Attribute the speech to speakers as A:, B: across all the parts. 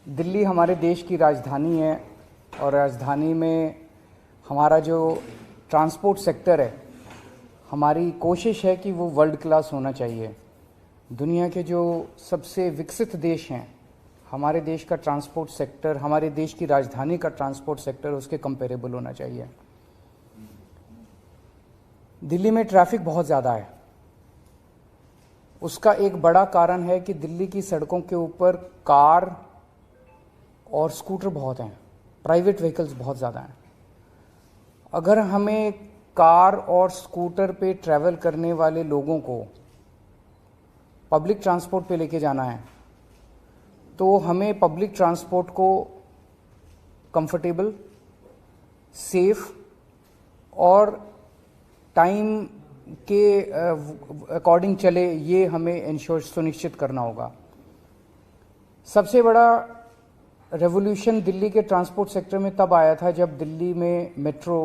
A: दिल्ली हमारे देश की राजधानी है और राजधानी में हमारा जो ट्रांसपोर्ट सेक्टर है, हमारी कोशिश है कि वो वर्ल्ड क्लास होना चाहिए। दुनिया के जो सबसे विकसित देश हैं, हमारे देश का ट्रांसपोर्ट सेक्टर, हमारे देश की राजधानी का ट्रांसपोर्ट सेक्टर उसके कंपेरेबल होना चाहिए। दिल्ली में ट्रैफिक बहुत ज़्यादा है। उसका एक बड़ा कारण है कि दिल्ली की सड़कों के ऊपर कार और स्कूटर बहुत हैं, प्राइवेट व्हीकल्स बहुत ज़्यादा हैं। अगर हमें कार और स्कूटर पे ट्रैवल करने वाले लोगों को पब्लिक ट्रांसपोर्ट पे लेके जाना है, तो हमें पब्लिक ट्रांसपोर्ट को कंफर्टेबल, सेफ और टाइम के अकॉर्डिंग चले, ये हमें सुनिश्चित करना होगा। सबसे बड़ा रेवोल्यूशन दिल्ली के ट्रांसपोर्ट सेक्टर में तब आया था जब दिल्ली में मेट्रो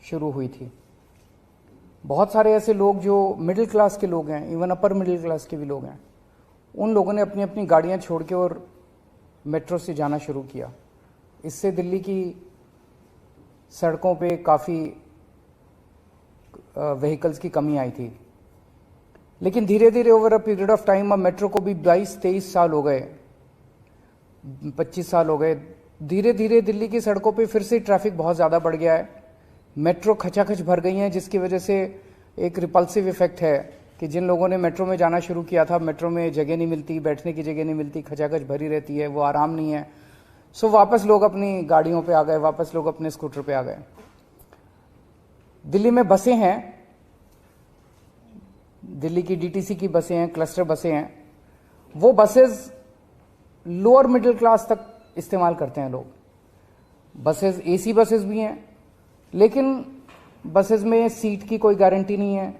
A: शुरू हुई थी। बहुत सारे ऐसे लोग जो मिडिल क्लास के लोग हैं, इवन अपर मिडिल क्लास के भी लोग हैं, उन लोगों ने अपनी अपनी गाड़ियां छोड़ के और मेट्रो से जाना शुरू किया। इससे दिल्ली की सड़कों पे काफ़ी व्हीकल्स की कमी आई थी। लेकिन धीरे धीरे over a period of time, अब मेट्रो को भी 22-23 साल हो गए, 25 साल हो गए, धीरे धीरे दिल्ली की सड़कों पे फिर से ट्रैफिक बहुत ज़्यादा बढ़ गया है। मेट्रो खचाखच भर गई हैं, जिसकी वजह से एक रिपल्सिव इफेक्ट है कि जिन लोगों ने मेट्रो में जाना शुरू किया था, मेट्रो में जगह नहीं मिलती, बैठने की जगह नहीं मिलती, खचाखच भरी रहती है, वो आराम नहीं है। सो वापस लोग अपनी गाड़ियों पे आ गए, वापस लोग अपने स्कूटर पे आ गए। दिल्ली में बसें हैं, दिल्ली की डीटीसी की बसें हैं, क्लस्टर बसें हैं। वो बसेस लोअर मिडिल क्लास तक इस्तेमाल करते हैं लोग। बसेस एसी बसेस भी हैं, लेकिन बसेस में सीट की कोई गारंटी नहीं है।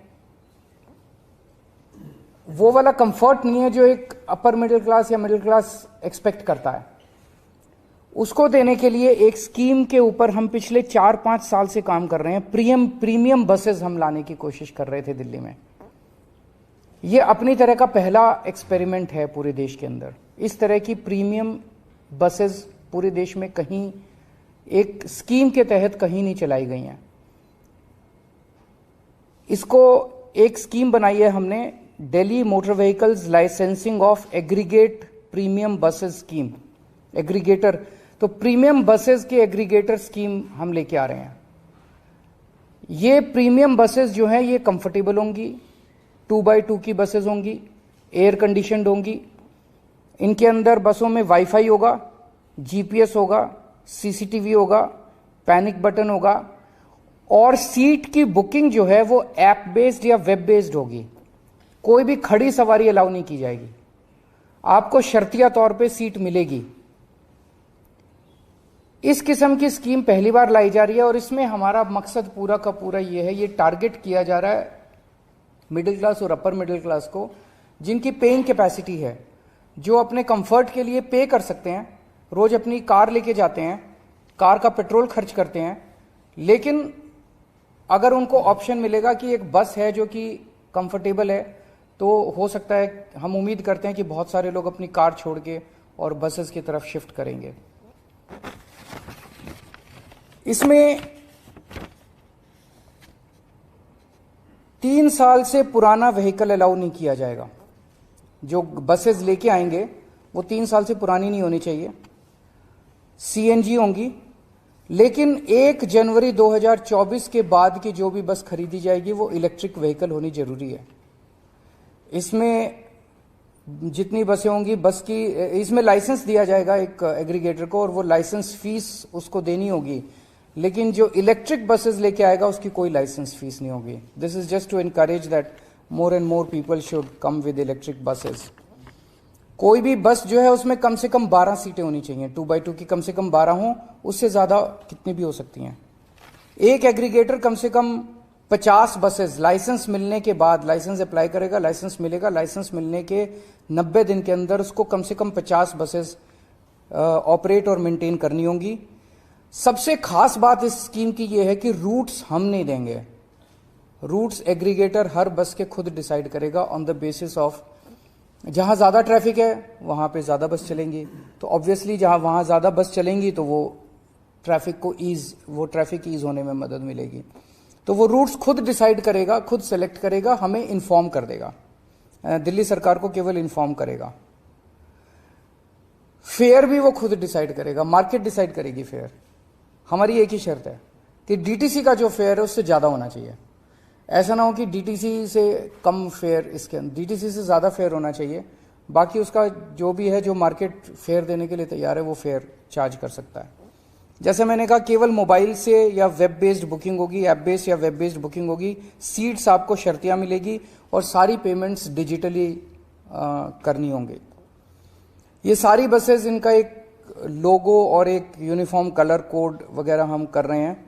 A: वो वाला कंफर्ट नहीं है जो एक अपर मिडिल क्लास या मिडिल क्लास एक्सपेक्ट करता है। उसको देने के लिए एक स्कीम के ऊपर हम पिछले 4-5 साल से काम कर रहे हैं। प्रीमियम बसेस हम लाने की कोशिश कर रहे थे दिल्ली में। ये अपनी तरह का पहला एक्सपेरिमेंट है पूरे देश के अंदर। इस तरह की प्रीमियम बसेस पूरे देश में कहीं एक स्कीम के तहत कहीं नहीं चलाई गई हैं। इसको एक स्कीम बनाई है हमने, Delhi motor vehicles licensing of aggregate premium buses scheme, aggregator. तो प्रीमियम बसेस के एग्रीगेटर स्कीम हम लेके आ रहे हैं। ये प्रीमियम बसेस जो हैं ये कंफर्टेबल होंगी, 2x2 की बसेस होंगी, एयर कंडीशनड होंगी। इनके अंदर बसों में वाईफाई होगा, जीपीएस होगा, सीसीटीवी होगा, पैनिक बटन होगा और सीट की बुकिंग जो है वो ऐप बेस्ड या वेब बेस्ड होगी। कोई भी खड़ी सवारी अलाउ नहीं की जाएगी, आपको शर्तिया तौर पे सीट मिलेगी। इस किस्म की स्कीम पहली बार लाई जा रही है और इसमें हमारा मकसद पूरा का पूरा ये है, ये टारगेट किया जा रहा है मिडिल क्लास और अपर मिडिल क्लास को, जिनकी पेइंग कैपेसिटी है, जो अपने कंफर्ट के लिए पे कर सकते हैं, रोज अपनी कार लेके जाते हैं, कार का पेट्रोल खर्च करते हैं। लेकिन अगर उनको ऑप्शन मिलेगा कि एक बस है जो कि कंफर्टेबल है, तो हो सकता है, हम उम्मीद करते हैं कि बहुत सारे लोग अपनी कार छोड़ के और बसेस की तरफ शिफ्ट करेंगे। इसमें 3 साल से पुराना व्हीकल अलाउ नहीं किया जाएगा। जो बसेस लेके आएंगे वो 3 साल से पुरानी नहीं होनी चाहिए, सीएनजी होंगी। लेकिन 1 जनवरी 2024 के बाद की जो भी बस खरीदी जाएगी वो इलेक्ट्रिक व्हीकल होनी जरूरी है। इसमें जितनी बसें होंगी, बस की इसमें लाइसेंस दिया जाएगा एक एग्रीगेटर को और वो लाइसेंस फीस उसको देनी होगी। लेकिन जो इलेक्ट्रिक बसेस लेके आएगा उसकी कोई लाइसेंस फीस नहीं होगी। This is just to encourage that more and more people should come with electric buses. कोई भी बस जो है उसमें कम से कम 12 सीटें होनी चाहिए, 2x2 की कम से कम 12 हों, उससे ज्यादा कितनी भी हो सकती हैं। एक एग्रीगेटर कम से कम 50 बसेस लाइसेंस मिलने के बाद, लाइसेंस अप्लाई करेगा, लाइसेंस मिलेगा, लाइसेंस मिलने के 90 दिन के अंदर उसको कम से कम 50 बसेस ऑपरेट और मेंटेन करनी होंगी। सबसे खास बात इस स्कीम की यह है कि रूट्स हम नहीं देंगे, रूट्स एग्रीगेटर हर बस के खुद डिसाइड करेगा ऑन द बेसिस ऑफ जहां ज्यादा ट्रैफिक है वहां पे ज्यादा बस चलेंगी, तो ऑब्वियसली जहां वहां ज्यादा बस चलेंगी तो वो ट्रैफिक ईज होने में मदद मिलेगी। तो वो रूट्स खुद डिसाइड करेगा, खुद सेलेक्ट करेगा, हमें इन्फॉर्म कर देगा, दिल्ली सरकार को केवल इन्फॉर्म करेगा। फेयर भी वो खुद डिसाइड करेगा, मार्केट डिसाइड करेगी फेयर। हमारी एक ही शर्त है कि डीटीसी का जो फेयर है उससे ज्यादा होना चाहिए। ऐसा ना हो कि डीटीसी से कम फेयर, इसके अंदर डीटीसी से ज्यादा फेयर होना चाहिए। बाकी उसका जो भी है, जो मार्केट फेयर देने के लिए तैयार है वो फेयर चार्ज कर सकता है। जैसे मैंने कहा, केवल मोबाइल से या वेब बेस्ड बुकिंग होगी, ऐप बेस्ड या वेब बेस्ड बुकिंग होगी, सीट्स आपको शर्तियां मिलेगी और सारी पेमेंट्स डिजिटली करनी होंगी। ये सारी बसेस, इनका एक लोगो और एक यूनिफॉर्म कलर कोड वगैरह हम कर रहे हैं,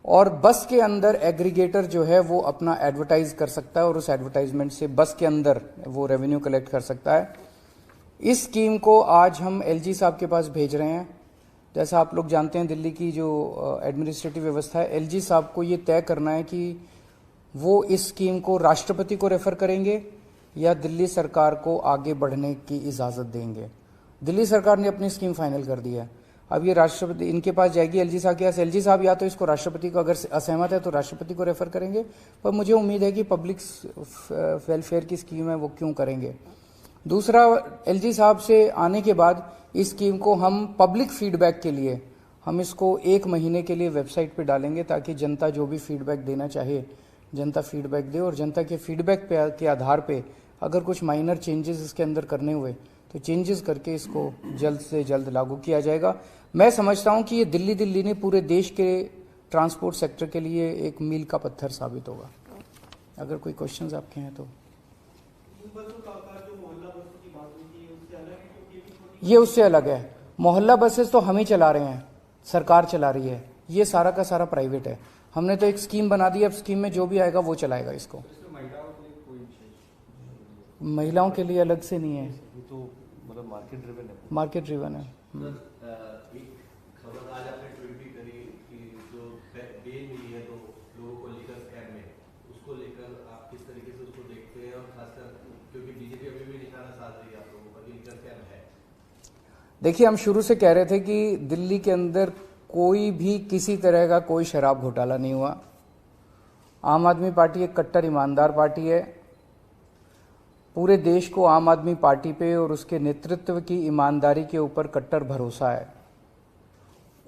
A: और बस के अंदर एग्रीगेटर जो है वो अपना एडवर्टाइज कर सकता है और उस एडवर्टाइजमेंट से बस के अंदर वो रेवेन्यू कलेक्ट कर सकता है। इस स्कीम को आज हम एलजी साहब के पास भेज रहे हैं। जैसा आप लोग जानते हैं, दिल्ली की जो एडमिनिस्ट्रेटिव व्यवस्था है, एलजी साहब को ये तय करना है कि वो इस स्कीम को राष्ट्रपति को रेफर करेंगे या दिल्ली सरकार को आगे बढ़ने की इजाजत देंगे। दिल्ली सरकार ने अपनी स्कीम फाइनल कर दी है, अब ये राष्ट्रपति इनके पास जाएगी, एलजी साहब के पास। एलजी साहब या तो इसको राष्ट्रपति को, अगर असहमत है तो राष्ट्रपति को रेफर करेंगे, पर मुझे उम्मीद है कि पब्लिक वेलफेयर की स्कीम है वो क्यों करेंगे। दूसरा, एलजी साहब से आने के बाद इस स्कीम को हम पब्लिक फीडबैक के लिए हम इसको 1 महीने के लिए वेबसाइट पे डालेंगे, ताकि जनता जो भी फीडबैक देना चाहे जनता फीडबैक दे, और जनता के फीडबैक के आधार पे अगर कुछ माइनर चेंजेस इसके अंदर करने हुए तो चेंजेस करके इसको जल्द से जल्द लागू किया जाएगा। मैं समझता हूं कि ये दिल्ली ने पूरे देश के ट्रांसपोर्ट सेक्टर के लिए एक मील का पत्थर साबित होगा। अगर कोई क्वेश्चंस आपके हैं तो। ये उससे अलग है। मोहल्ला बसेस तो हम ही चला रहे हैं, सरकार चला रही है, ये सारा का सारा प्राइवेट है। हमने तो एक स्कीम बना दी, अब स्कीम में जो भी आएगा वो चलाएगा इसको। महिलाओं के लिए अलग से नहीं है,
B: तो मतलब
A: मार्केट ड्रिवन है।
B: एक खबर आज आपने ट्वीट भी करी कि जो बेल मिली है तो लोगों को लीगल स्कैम में, उसको लेकर आप किस तरीके से उसको देखते हैं, और खासकर क्योंकि बीजेपी अभी भी निशाना साध रही है आप लोगों का, लीगल स्कैम है।
A: देखिए, हम शुरू से कह रहे थे कि दिल्ली के अंदर कोई भी किसी तरह का कोई शराब घोटाला नहीं हुआ। आम आदमी पार्टी एक कट्टर ईमानदार पार्टी है। पूरे देश को आम आदमी पार्टी पे और उसके नेतृत्व की ईमानदारी के ऊपर कट्टर भरोसा है।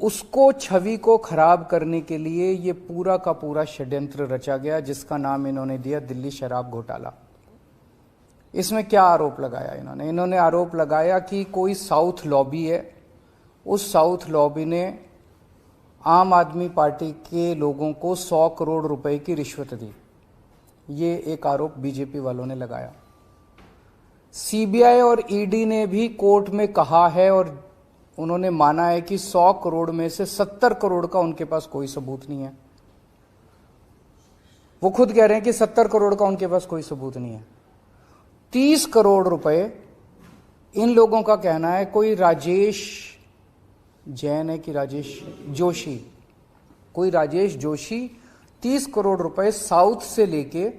A: उसको, छवि को खराब करने के लिए ये पूरा का पूरा षड्यंत्र रचा गया, जिसका नाम इन्होंने दिया दिल्ली शराब घोटाला। इसमें क्या आरोप लगाया इन्होंने आरोप लगाया कि कोई साउथ लॉबी है, उस साउथ लॉबी ने आम आदमी पार्टी के लोगों को 100 करोड़ रुपए की रिश्वत दी। ये एक आरोप बीजेपी वालों ने लगाया। सीबीआई और ईडी ने भी कोर्ट में कहा है और उन्होंने माना है कि 100 करोड़ में से 70 करोड़ का उनके पास कोई सबूत नहीं है। वो खुद कह रहे हैं कि 70 करोड़ का उनके पास कोई सबूत नहीं है। 30 करोड़ रुपए इन लोगों का कहना है, कोई राजेश जैन है कि राजेश जोशी, कोई राजेश जोशी 30 करोड़ रुपए साउथ से लेके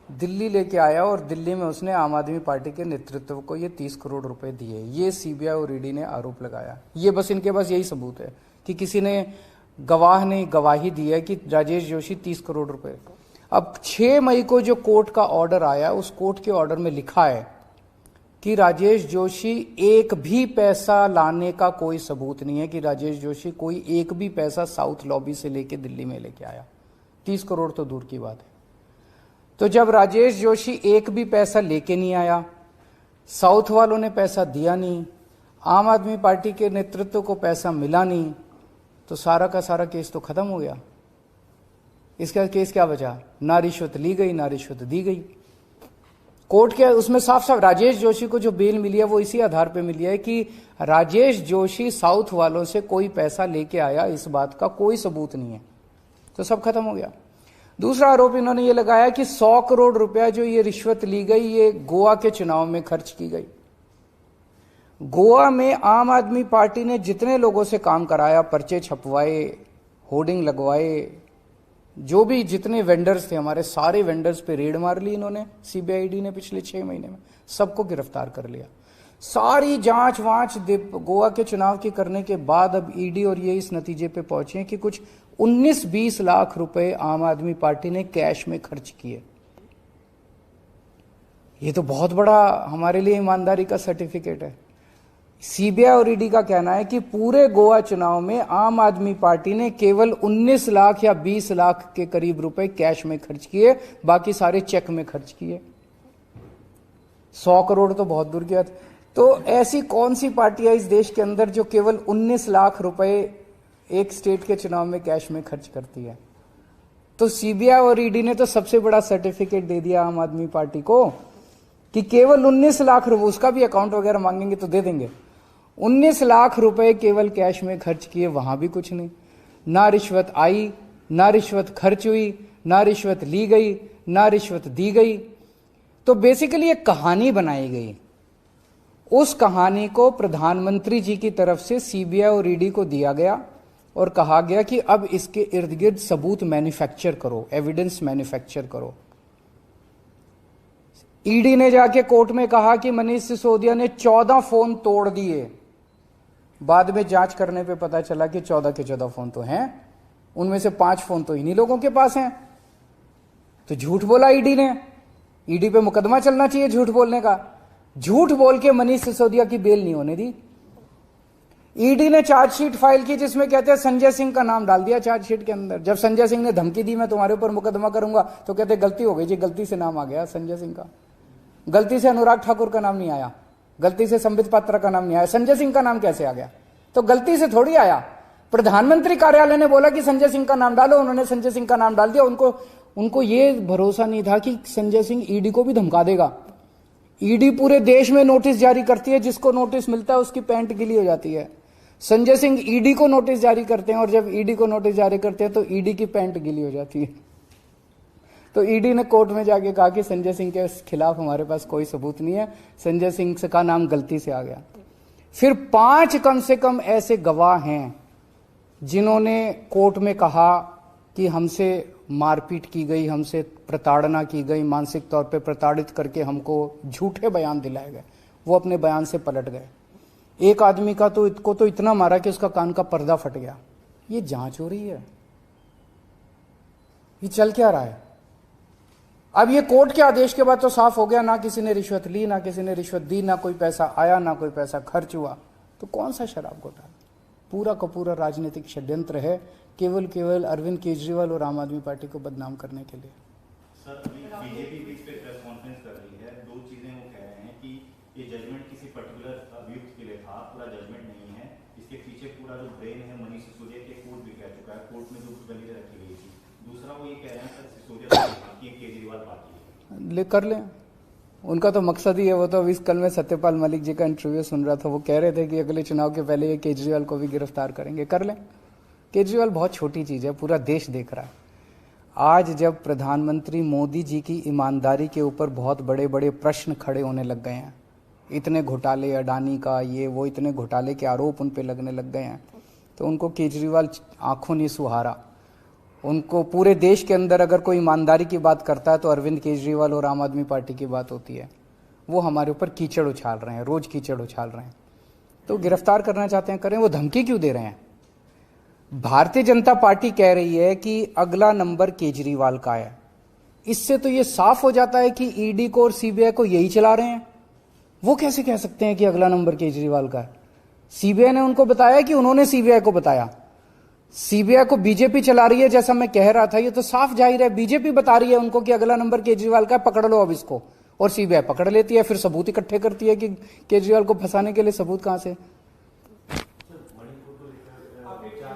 A: दिल्ली लेके आया और दिल्ली में उसने आम आदमी पार्टी के नेतृत्व को ये 30 करोड़ रुपए दिए। ये सीबीआई और ईडी ने आरोप लगाया। ये बस इनके पास यही सबूत है कि किसी ने, गवाह ने गवाही दी है कि राजेश जोशी 30 करोड़ रुपए। अब 6 मई को जो कोर्ट का ऑर्डर आया, उस कोर्ट के ऑर्डर में लिखा है कि राजेश जोशी एक भी पैसा लाने का कोई सबूत नहीं है, कि राजेश जोशी कोई एक भी पैसा साउथ लॉबी से लेके दिल्ली में लेके आया। 30 करोड़ तो दूर की बात है। तो जब राजेश जोशी एक भी पैसा लेके नहीं आया, साउथ वालों ने पैसा दिया नहीं, आम आदमी पार्टी के नेतृत्व को पैसा मिला नहीं, तो सारा का सारा केस तो खत्म हो गया। इसका केस क्या बचा? ना रिश्वत ली गई, ना रिश्वत दी गई। कोर्ट के उसमें साफ साफ राजेश जोशी को जो बेल मिली है वो इसी आधार पे मिली है कि राजेश जोशी साउथ वालों से कोई पैसा लेके आया, इस बात का कोई सबूत नहीं है। तो सब खत्म हो गया। दूसरा आरोप इन्होंने ये लगाया कि 100 करोड़ रुपया जो ये रिश्वत ली गई, ये गोवा के चुनाव में खर्च की गई। गोवा में आम आदमी पार्टी ने जितने लोगों से काम कराया, पर्चे छपवाए, होर्डिंग लगवाए, जो भी जितने वेंडर्स थे हमारे, सारे वेंडर्स पे रेड मार ली इन्होंने, सीबीआईडी ने पिछले 6 महीने में सबको गिरफ्तार कर लिया। सारी जांच वांच गोवा के चुनाव की करने के बाद अब ईडी और ये इस नतीजे पे पहुंचे कि कुछ 19-20 लाख रुपए आम आदमी पार्टी ने कैश में खर्च किए। ये तो बहुत बड़ा हमारे लिए ईमानदारी का सर्टिफिकेट है। सीबीआई और ईडी का कहना है कि पूरे गोवा चुनाव में आम आदमी पार्टी ने केवल 19 लाख या 20 लाख के करीब रुपए कैश में खर्च किए, बाकी सारे चेक में खर्च किए। 100 करोड़ तो बहुत दूर की बात। तो ऐसी कौन सी पार्टी है इस देश के अंदर जो केवल 19 लाख रुपए एक स्टेट के चुनाव में कैश में खर्च करती है? तो सीबीआई और ईडी ने तो सबसे बड़ा सर्टिफिकेट दे दिया आम आदमी पार्टी को कि केवल 19 लाख रुपए, उसका भी अकाउंट वगैरह मांगेंगे तो दे देंगे, 19 लाख रुपए केवल कैश में खर्च किए, वहां भी कुछ नहीं। ना रिश्वत आई, ना रिश्वत खर्च हुई, ना रिश्वत ली गई, ना रिश्वत दी गई। तो बेसिकली एक कहानी बनाई गई। उस कहानी को प्रधानमंत्री जी की तरफ से सीबीआई और ईडी को दिया गया और कहा गया कि अब इसके इर्द गिर्द सबूत मैन्युफैक्चर करो, एविडेंस मैन्युफैक्चर करो। ईडी ने जाके कोर्ट में कहा कि मनीष सिसोदिया ने 14 फोन तोड़ दिए। बाद में जांच करने पे पता चला कि 14 के 14 फोन तो हैं, उनमें से 5 फोन तो इन्हीं लोगों के पास हैं। तो झूठ बोला ईडी ने। ईडी पे मुकदमा चलना चाहिए झूठ बोलने का। झूठ बोल के मनीष सिसोदिया की बेल नहीं होने दी। ईडी ने चार्जशीट फाइल की जिसमें कहते हैं संजय सिंह का नाम डाल दिया चार्जशीट के अंदर। जब संजय सिंह ने धमकी दी मैं तुम्हारे ऊपर मुकदमा करूंगा, तो कहते गलती हो गई जी, गलती से नाम आ गया संजय सिंह का, गलती से अनुराग ठाकुर का नाम नहीं आया, गलती से संबित पात्रा का नाम नहीं आया, संजय सिंह का नाम कैसे आ गया? तो गलती से थोड़ी आया। प्रधानमंत्री कार्यालय ने बोला कि संजय सिंह का नाम डालो, उन्होंने संजय सिंह का नाम डाल दिया। उनको ये भरोसा नहीं था कि संजय सिंह ईडी को भी धमका देगा। ईडी पूरे देश में नोटिस जारी करती है, जिसको नोटिस मिलता है उसकी पैंट गिली हो जाती है। संजय सिंह ईडी को नोटिस जारी करते हैं और जब ईडी को नोटिस जारी करते हैं तो ईडी की पैंट गिली हो जाती है। तो ईडी ने कोर्ट में जाके कहा कि संजय सिंह के खिलाफ हमारे पास कोई सबूत नहीं है, संजय सिंह का नाम गलती से आ गया। फिर 5 कम से कम ऐसे गवाह हैं जिन्होंने कोर्ट में कहा कि हमसे मारपीट की गई, हमसे प्रताड़ना की गई, मानसिक तौर पे प्रताड़ित करके हमको झूठे बयान दिलाए गए। वो अपने बयान से पलट गए। एक आदमी का तो इसको तो इतना मारा कि उसका कान का पर्दा फट गया। ये जांच हो रही है, ये चल क्या रहा है? अब ये कोर्ट के आदेश के बाद तो साफ हो गया, ना किसी ने रिश्वत ली, ना किसी ने रिश्वत दी, ना कोई पैसा आया, ना कोई पैसा खर्च हुआ। तो कौन सा शराब घोटाला? पूरा का पूरा राजनीतिक षड्यंत्र है, केवल अरविंद केजरीवाल और आम आदमी पार्टी को बदनाम करने के लिए।
C: सर, बीजेपी भी इस पे प्रेस कॉन्फ्रेंस कर रही है। 2 चीजें वो कह रहे हैं कि ये जजमेंट किसी पर्टिकुलर अभियुक्त के लिए था, पूरा जजमेंट नहीं है। इसके पीछे पूरा जो ब्रेन है मनीष सिसोदिया के, कोर्ट भी कह चुका है, कोर्ट में जो कुछ दलीलें रखी गई थी। दूसरा वो ये कह रहे हैं सर सिसोदिया की केजरीवाल पार्टी
A: कर लें, उनका तो मकसद ही है। वो तो अभी कल मैं सत्यपाल मलिक जी का इंटरव्यू सुन रहा था, वो कह रहे थे कि अगले चुनाव के पहले ये केजरीवाल को भी गिरफ्तार करेंगे। कर लें, केजरीवाल बहुत छोटी चीज है, पूरा देश देख रहा है। आज जब प्रधानमंत्री मोदी जी की ईमानदारी के ऊपर बहुत बड़े बड़े प्रश्न खड़े होने लग गए हैं, इतने घोटाले, अडानी का ये वो, इतने घोटाले के आरोप उन पे लगने लग गए हैं, तो उनको केजरीवाल आंखों नहीं सुहारा। उनको पूरे देश के अंदर अगर कोई ईमानदारी की बात करता है तो अरविंद केजरीवाल और आम आदमी पार्टी की बात होती है। वो हमारे ऊपर कीचड़ उछाल रहे हैं, रोज कीचड़ उछाल रहे हैं। तो गिरफ्तार करना चाहते हैं, करें। वो धमकी क्यों दे रहे हैं? भारतीय जनता पार्टी कह रही है कि अगला नंबर केजरीवाल का है। इससे तो ये साफ हो जाता है कि ईडी को और सीबीआई को यही चला रहे हैं। वो कैसे कह सकते हैं कि अगला नंबर केजरीवाल का है? सीबीआई ने उनको बताया कि उन्होंने सीबीआई को बताया। सीबीआई को बीजेपी चला रही है, जैसा मैं कह रहा था। ये तो साफ जाहिर है, बीजेपी बता रही है उनको कि अगला नंबर केजरीवाल का है, पकड़ लो अब इसको। और सीबीआई पकड़ लेती है, फिर सबूत इकट्ठे करती है कि केजरीवाल को फंसाने के लिए सबूत कहां से।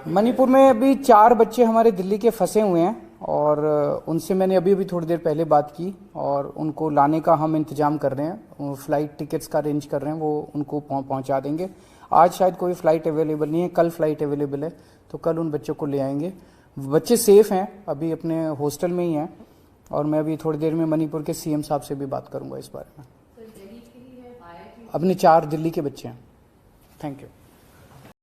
A: मणिपुर में अभी 4 बच्चे हमारे दिल्ली के फंसे हुए हैं और उनसे मैंने अभी थोड़ी देर पहले बात की और उनको लाने का हम इंतजाम कर रहे हैं। फ्लाइट टिकट्स का अरेंज कर रहे हैं, वो उनको पहुंचा देंगे। आज शायद कोई फ्लाइट अवेलेबल नहीं है, कल फ्लाइट अवेलेबल है, तो कल उन बच्चों को ले आएंगे। बच्चे सेफ हैं, अभी अपने हॉस्टल में ही हैं और मैं अभी थोड़ी देर में मणिपुर के सीएम साहब से भी बात करूंगा इस बारे में। अपने 4 दिल्ली के बच्चे हैं। Thank you.